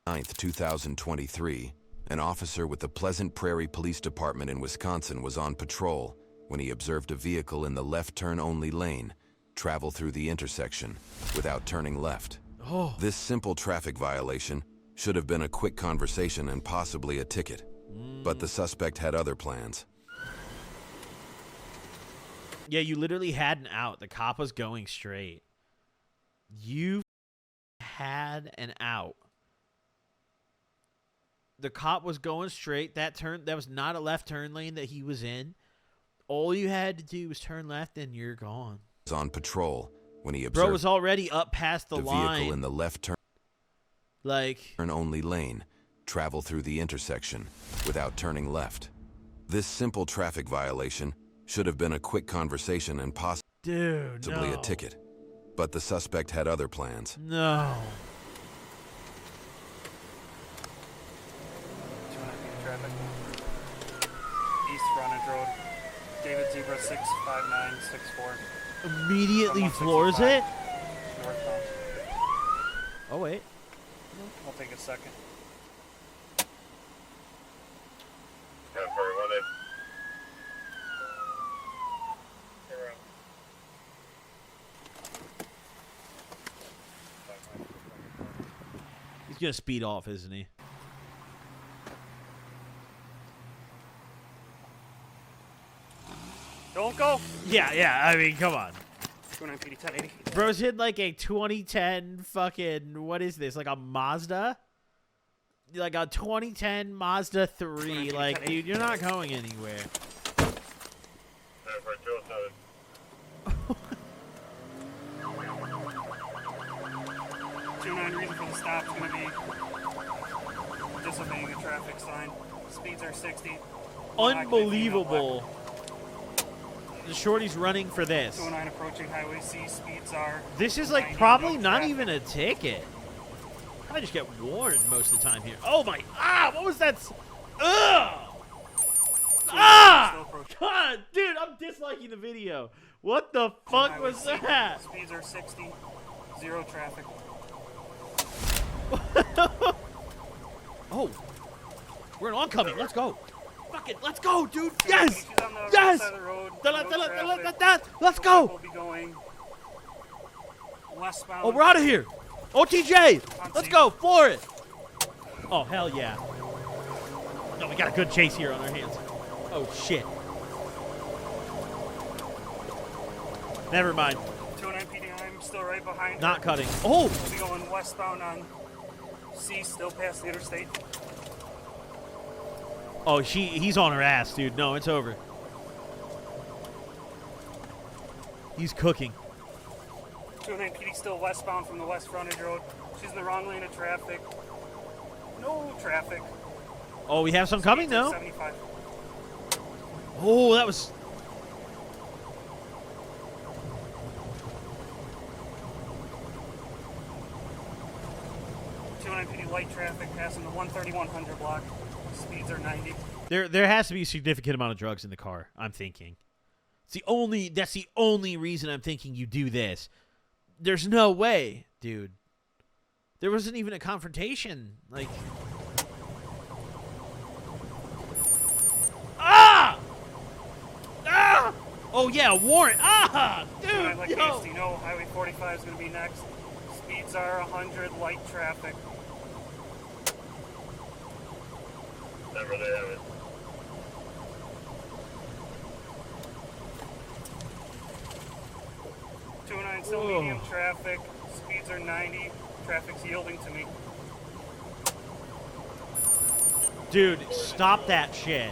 9th, 2023, an officer with the Pleasant Prairie Police Department in Wisconsin was on patrol when he observed a vehicle in the left turn-only lane travel through the intersection without turning left. This simple traffic violation should have been a quick conversation and possibly a ticket, but the suspect had other plans. Yeah, you literally had an out. The cop was going straight. You had an out. The cop was going straight. That was not a left turn lane that he was in. All you had to do was turn left and you're gone. Was on patrol when he observed Bro was already up past the line. Vehicle in the left turn-only lane travel through the intersection without turning left. This simple traffic violation should have been a quick conversation and possibly a ticket, but the suspect had other plans. No. Traffic. East Frontage Road. David Zebra 65964. Immediately floors it? Northbound. Oh, wait. I'll take a second. He's going to speed off, isn't he? Don't go! Yeah, I mean, come on. 29 PD 1080. Bro's hit like a 2010 fucking, what is this, like a Mazda? Like a 2010 Mazda 3. Like, dude, you're not going anywhere. 29 reason for the stop is going to be disobeying a traffic sign. Speeds are 60. Unbelievable. The shorty's running for this. 209 approaching Highway C. Speeds are. This is like probably not even a ticket. I just get warned most of the time here. Oh my! Ah! What was that? Ugh! Ah! God, dude, I'm disliking the video. What the fuck was that? Speeds are 60. Zero traffic. Oh, we're an oncoming. Let's go. Fuck it. Let's go, dude. Yes. Yes. Let's go. We'll be going westbound. Oh, we're out of here. OTJ. Let's go for it. Oh, hell yeah. No, we got a good chase here on our hands. Oh, shit. Never mind. 209 PD, I'm still right behind. Not cutting. Oh! We'll be going westbound on C, still past the interstate. Oh, he's on her ass, dude. No, it's over. He's cooking. 209 PD still westbound from the West Frontage Road. She's in the wrong lane of traffic. No traffic. Oh, we have some coming, though. 75. Oh, that was... PD light traffic passing the 13100 block. Speeds are 90. There has to be a significant amount of drugs in the car, I'm thinking. That's the only reason I'm thinking you do this. There's no way, dude. There wasn't even a confrontation. Like... Ah! Ah! Oh, yeah, warrant. Ah! Dude, Like yo! no, Highway 45 is going to be next. Speeds are 100, light traffic. Never they have it. Still medium traffic. Speeds are 90. Traffic's yielding to me. Dude, stop that shit.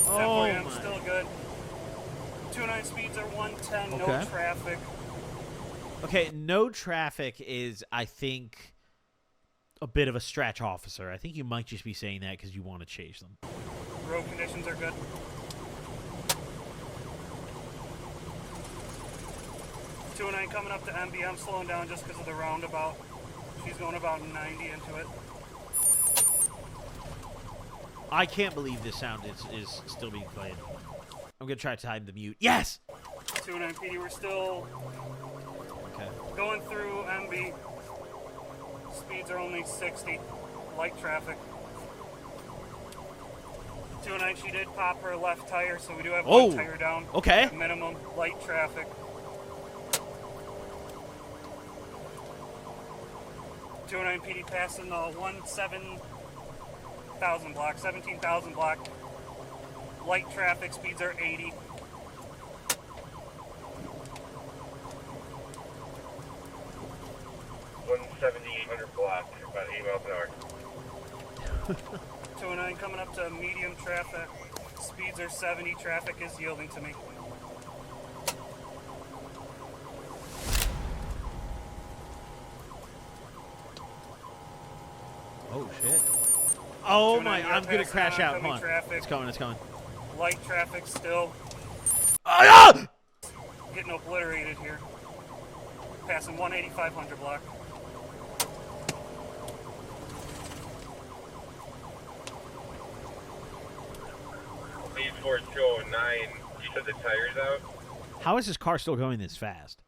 Oh, I'm still good. 209 speeds are 110. Okay. No traffic. Okay, no traffic is, I think, a bit of a stretch, officer. I think you might just be saying that because you want to chase them. Road conditions are good. 209 coming up to MB. I'm slowing down just because of the roundabout. She's going about 90 into it. I can't believe this sound is still being played. I'm going to try to time the mute. Yes! 209 PD, we're still okay. Going through MB. Speeds are only 60. Light traffic. 209, she did pop her left tire, so we do have one tire down. Okay. Minimum light traffic. 209 PD passing the 17,000 block, 17,000 block. Light traffic, speeds are 80. One 7,800 block, about 8 miles an hour. 209 coming up to medium traffic. Speeds are 70. Traffic is yielding to me. Oh shit. Oh my! 209, I'm gonna crash out. oncoming Hold on. traffic. It's coming. It's coming. Light traffic still Ah! getting obliterated here. Passing 1,800 block. Lead Ford 209, you said the tire's out? How is this car still going this fast?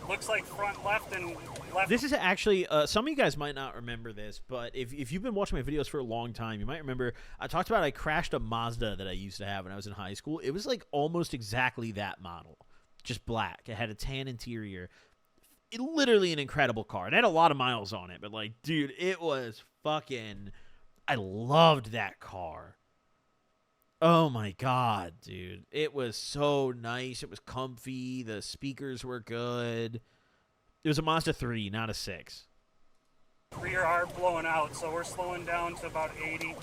Looks like front left and left. This is actually, some of you guys might not remember this, but if you've been watching my videos for a long time, you might remember I talked about I crashed a Mazda that I used to have when I was in high school. It was like almost exactly that model, just black. It had a tan interior. Literally an incredible car. It had a lot of miles on it, but like, dude, it was fucking, I loved that car. Oh my god, dude. It was so nice. It was comfy. The speakers were good. It was a Mazda 3, not a 6. Rear arc blowing out, so we're slowing down to about 80,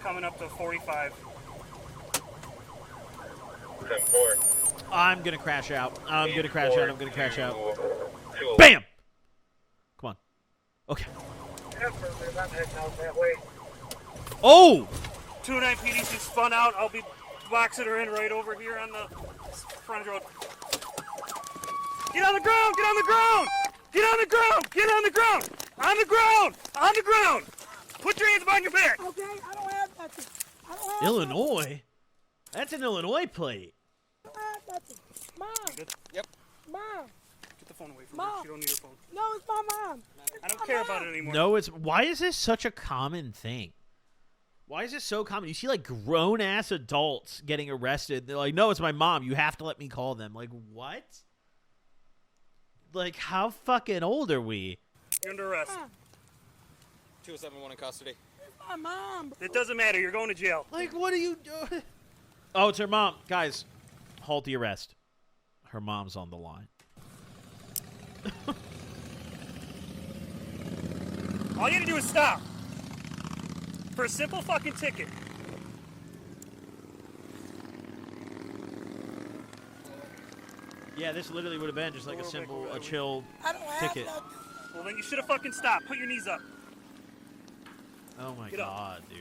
coming up to 45. 10-4. I'm going to crash out. I'm going to crash out. I'm going to crash out. 211. Bam! Come on. Okay. Oh! 209 PD, she spun out. I'll be boxing her in right over here on the front road. Get on the ground! Get on the ground! Get on the ground! Get on the ground! On the ground! On the ground! Put your hands behind your back! Okay, I don't have nothing. I don't have Illinois? That's an Illinois plate. I don't have nothing. Mom. Yep. Mom. Get the phone away from Mom. her. She don't need her phone. No, it's my mom. I don't care about it anymore. No, it's, why is this such a common thing? Why is this so common? You see, like, grown-ass adults getting arrested. They're like, no, it's my mom. You have to let me call them. Like, what? Like, how fucking old are we? You're under arrest. 271 in custody. It's my mom. Bro. It doesn't matter. You're going to jail. Like, what are you doing? Oh, it's her mom. Guys, halt the arrest. Her mom's on the line. All you have to do is stop. For a simple fucking ticket. Yeah, this literally would have been just like a simple, a chill I don't have ticket. nothing. Well, then you should have fucking stopped. Put your knees up. Oh my Get up. god, dude.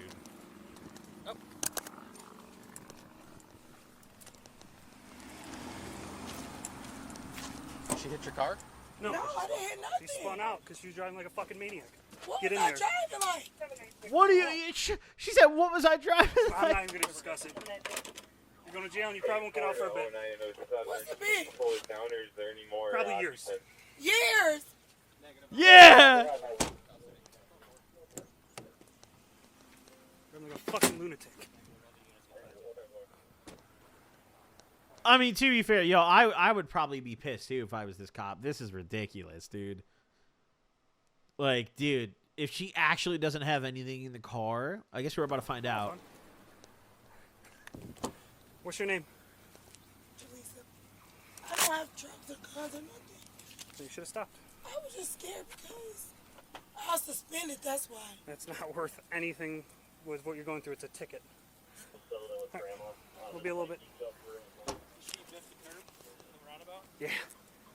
She hit your car? No. No, I didn't hit nothing. She spun out because she was driving like a fucking maniac. What Get was in I there. driving like? What are you? She said, "What was I driving?" I'm not even going to discuss it. You're going to jail and you probably won't get out for a bit. What's the big? Pull it down, or is there any more? Probably years. Years. Yeah. I'm like a fucking lunatic. I mean, to be fair, yo, I would probably be pissed too if I was this cop. This is ridiculous, dude. Like, dude, if she actually doesn't have anything in the car, I guess we're about to find out. What's your name? Teresa. I don't have drugs or guns or nothing. So you should have stopped. I was just scared because I was suspended. That's why. That's not worth anything with what you're going through. It's a ticket. We'll be a little bit. Yeah.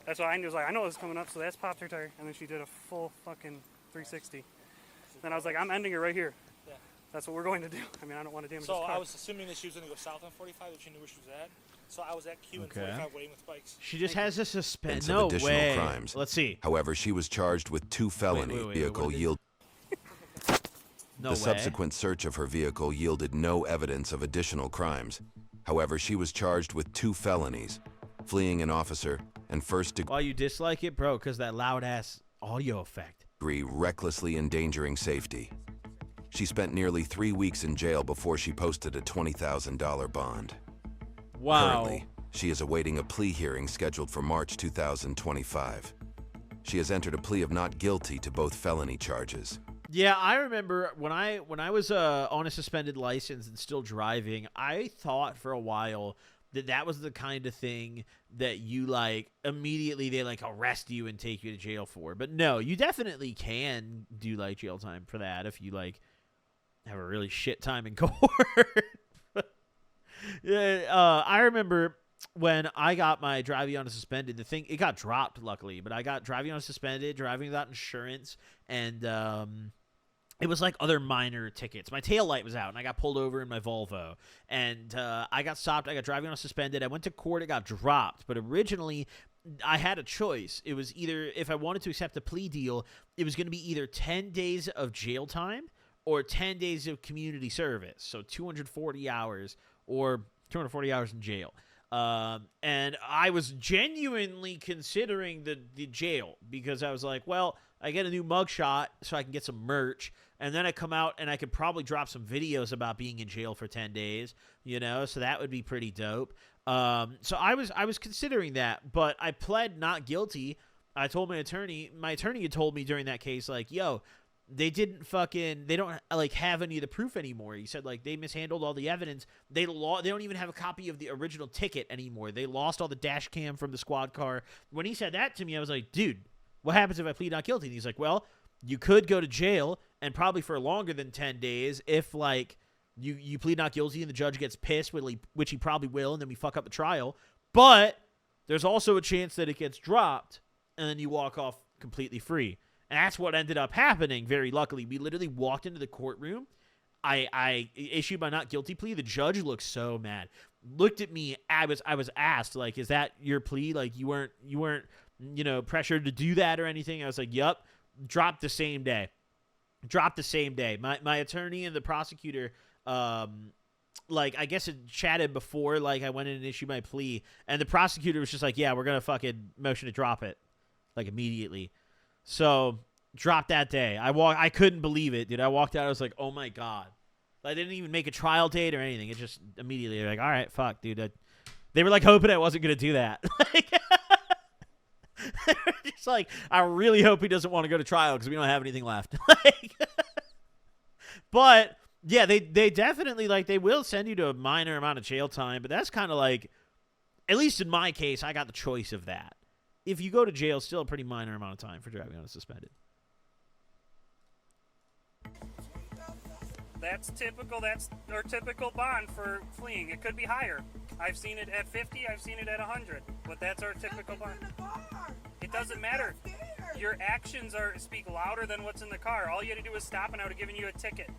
That's why I was like, I know this is coming up, so that's popped her tire. And then she did a full fucking 360. Then I was like, I'm ending it right here. Yeah. That's what we're going to do. I mean, I don't want to damage So this car. I was assuming that she was going to go south on 45, that she knew where she was at. So I was at Q and Okay. 45 waiting with bikes. She just has a suspend. Of No additional way. crimes. Let's see. However, she was charged with 2 felony wait, vehicle what did- yield. No The way. subsequent search of her vehicle yielded no evidence of additional crimes. However, she was charged with 2 felonies. fleeing an officer, and first-degree Why you dislike it, bro? Because that loud-ass audio effect. recklessly endangering safety. She spent nearly 3 weeks in jail before she posted a $20,000 bond. Wow. Currently, she is awaiting a plea hearing scheduled for March 2025. She has entered a plea of not guilty to both felony charges. Yeah, I remember when I was on a suspended license and still driving, I thought for a while that was the kind of thing that you like immediately they like arrest you and take you to jail for. But no, you definitely can do like jail time for that if you like have a really shit time in court. Yeah, I remember when I got my driving on a suspended, it got dropped luckily, but I got driving on a suspended, driving without insurance, and it was like other minor tickets. My tail light was out, and I got pulled over in my Volvo, and I got stopped. I got driving on a suspended. I went to court. It got dropped, but originally I had a choice. It was either, if I wanted to accept a plea deal, it was going to be either 10 days of jail time or 10 days of community service, so 240 hours or 240 hours in jail. And I was genuinely considering the jail because I was like, well, I get a new mugshot so I can get some merch, and then I come out and I could probably drop some videos about being in jail for 10 days, so that would be pretty dope. So I was considering that, but I pled not guilty. I told my attorney had told me during that case, like, yo, they don't like have any of the proof anymore. He said like they mishandled all the evidence. They don't even have a copy of the original ticket anymore. They lost all the dash cam from the squad car. When he said that to me, I was like, dude, what happens if I plead not guilty? And he's like, well, you could go to jail and probably for longer than 10 days if like you plead not guilty and the judge gets pissed, which he probably will, and then we fuck up the trial. But there's also a chance that it gets dropped and then you walk off completely free. And that's what ended up happening, very luckily. We literally walked into the courtroom. I issued my not guilty plea. The judge looked so mad. Looked at me. I was asked, like, is that your plea? Like, you weren't pressured to do that or anything? I was like, yup. Dropped the same day. My attorney and the prosecutor, I guess it chatted before, like, I went in and issued my plea. And the prosecutor was just like, yeah, we're going to fucking motion to drop it, like, immediately. So, dropped that day. I couldn't believe it, dude. I walked out. I was like, oh, my God. I didn't even make a trial date or anything. It just immediately, like, all right, fuck, dude. They were, like, hoping I wasn't going to do that. They were just like, I really hope he doesn't want to go to trial because we don't have anything left. But, yeah, they definitely, like, they will send you to a minor amount of jail time. But that's kind of like, at least in my case, I got the choice of that. If you go to jail, still a pretty minor amount of time for driving on a suspended. That's typical. That's our typical bond for fleeing. It could be higher. I've seen it at 50. I've seen it at 100. But that's our typical bond. It doesn't matter. Your actions speak louder than what's in the car. All you had to do was stop, and I would have given you a ticket.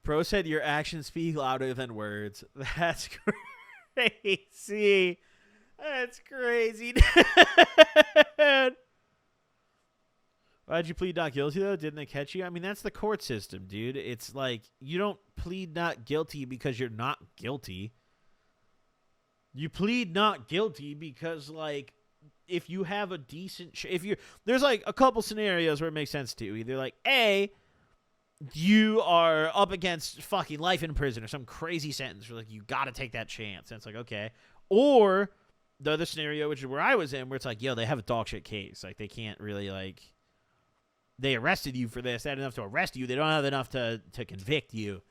Pro said your actions speak louder than words. That's crazy. That's crazy, dude. Why'd you plead not guilty, though? Didn't they catch you? I mean, that's the court system, dude. It's like, you don't plead not guilty because you're not guilty. You plead not guilty because, like, if you have a decent... there's, like, a couple scenarios where it makes sense to. Either, like, A, you are up against fucking life in prison or some crazy sentence where, like, you gotta take that chance. And it's like, okay. Or... the other scenario, which is where I was in, where it's like, yo, they have a dog shit case. Like, they can't really, like, they arrested you for this. They had enough to arrest you. They don't have enough to convict you.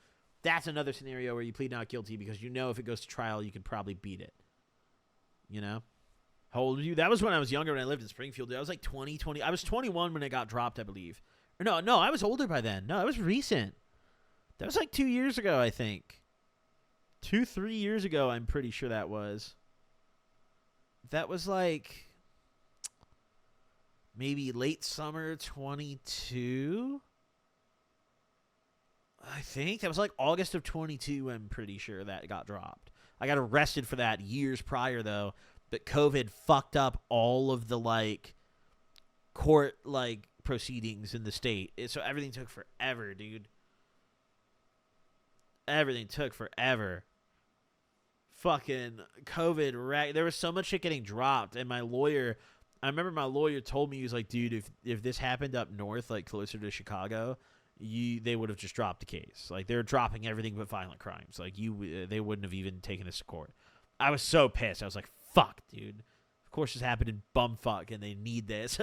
That's another scenario where you plead not guilty because you know if it goes to trial, you could probably beat it. You know? How old were you? That was when I was younger, when I lived in Springfield. Dude. I was like 20. I was 21 when it got dropped, I believe. Or no, I was older by then. No, it was recent. That was like 2 years ago, I think. 3 years ago, I'm pretty sure that was. That was like maybe late summer 22. I think that was like August of 22. I'm pretty sure that got dropped. I got arrested for that years prior though, but COVID fucked up all of the like court like proceedings in the state. So everything took forever, dude. Everything took forever. fucking COVID wreck. There was so much shit getting dropped, and my lawyer. I remember my lawyer told me, he was like, dude, if this happened up north, like closer to Chicago, they would have just dropped the case. Like, they're dropping everything but violent crimes. Like, they wouldn't have even taken this to court. I was so pissed. I was like, fuck, dude. Of course this happened in bumfuck, and they need this.